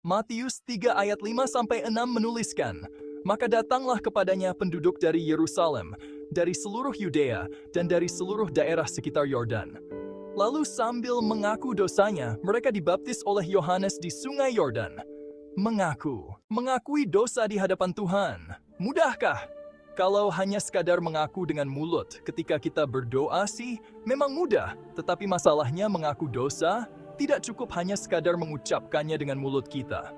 Matius 3 ayat 5-6 menuliskan, "Maka datanglah kepadanya penduduk dari Yerusalem, dari seluruh Yudea, dan dari seluruh daerah sekitar Yordan. Lalu sambil mengaku dosanya, mereka dibaptis oleh Yohanes di sungai Yordan." Mengakui dosa di hadapan Tuhan. Mudahkah? Kalau hanya sekadar mengaku dengan mulut ketika kita berdoa sih, memang mudah. Tetapi masalahnya mengaku dosa, tidak cukup hanya sekadar mengucapkannya dengan mulut kita.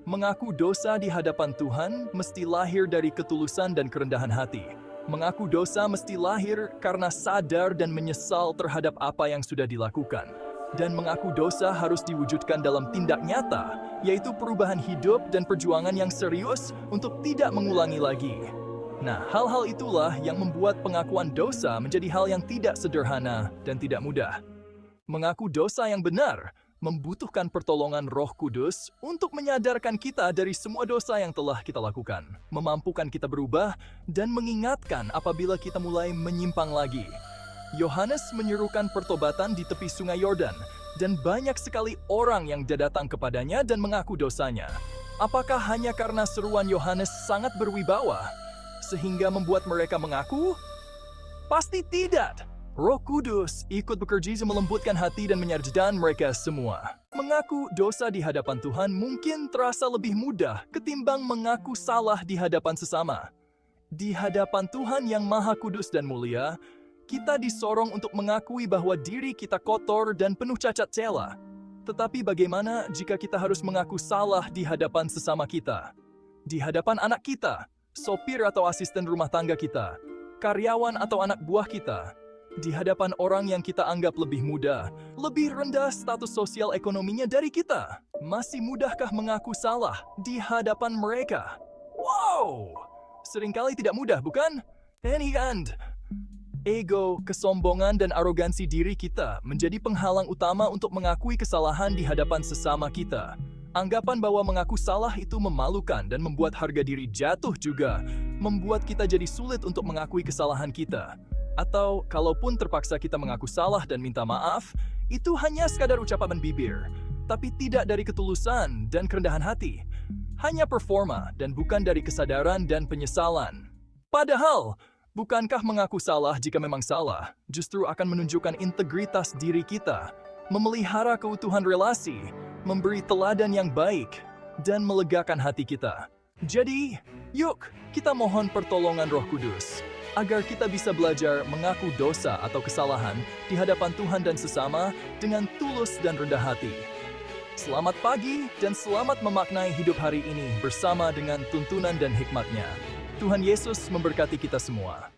Mengaku dosa di hadapan Tuhan mesti lahir dari ketulusan dan kerendahan hati. Mengaku dosa mesti lahir karena sadar dan menyesal terhadap apa yang sudah dilakukan. Dan mengaku dosa harus diwujudkan dalam tindak nyata, yaitu perubahan hidup dan perjuangan yang serius untuk tidak mengulangi lagi. Nah, hal-hal itulah yang membuat pengakuan dosa menjadi hal yang tidak sederhana dan tidak mudah. Mengaku dosa yang benar membutuhkan pertolongan Roh Kudus untuk menyadarkan kita dari semua dosa yang telah kita lakukan, memampukan kita berubah, dan mengingatkan apabila kita mulai menyimpang lagi. Yohanes menyerukan pertobatan di tepi sungai Yordan, dan banyak sekali orang yang datang kepadanya dan mengaku dosanya. Apakah hanya karena seruan Yohanes sangat berwibawa, sehingga membuat mereka mengaku? Pasti tidak. Roh Kudus ikut bekerja melembutkan hati dan menyertakan mereka semua. Mengaku dosa di hadapan Tuhan mungkin terasa lebih mudah ketimbang mengaku salah di hadapan sesama. Di hadapan Tuhan yang Maha Kudus dan mulia, kita disorong untuk mengakui bahwa diri kita kotor dan penuh cacat cela. Tetapi bagaimana jika kita harus mengaku salah di hadapan sesama kita? Di hadapan anak kita, sopir atau asisten rumah tangga kita, karyawan atau anak buah kita, di hadapan orang yang kita anggap lebih muda, lebih rendah status sosial ekonominya dari kita. Masih mudahkah mengaku salah di hadapan mereka? Wow! Seringkali tidak mudah, bukan? Ego, kesombongan, dan arogansi diri kita menjadi penghalang utama untuk mengakui kesalahan di hadapan sesama kita. Anggapan bahwa mengaku salah itu memalukan dan membuat harga diri jatuh juga, membuat kita jadi sulit untuk mengakui kesalahan kita. Atau, kalaupun terpaksa kita mengaku salah dan minta maaf, itu hanya sekadar ucapan bibir, tapi tidak dari ketulusan dan kerendahan hati. Hanya performa dan bukan dari kesadaran dan penyesalan. Padahal, bukankah mengaku salah jika memang salah, justru akan menunjukkan integritas diri kita, memelihara keutuhan relasi, memberi teladan yang baik, dan melegakan hati kita. Jadi, yuk kita mohon pertolongan Roh Kudus, agar kita bisa belajar mengaku dosa atau kesalahan di hadapan Tuhan dan sesama dengan tulus dan rendah hati. Selamat pagi dan selamat memaknai hidup hari ini bersama dengan tuntunan dan hikmat-Nya. Tuhan Yesus memberkati kita semua.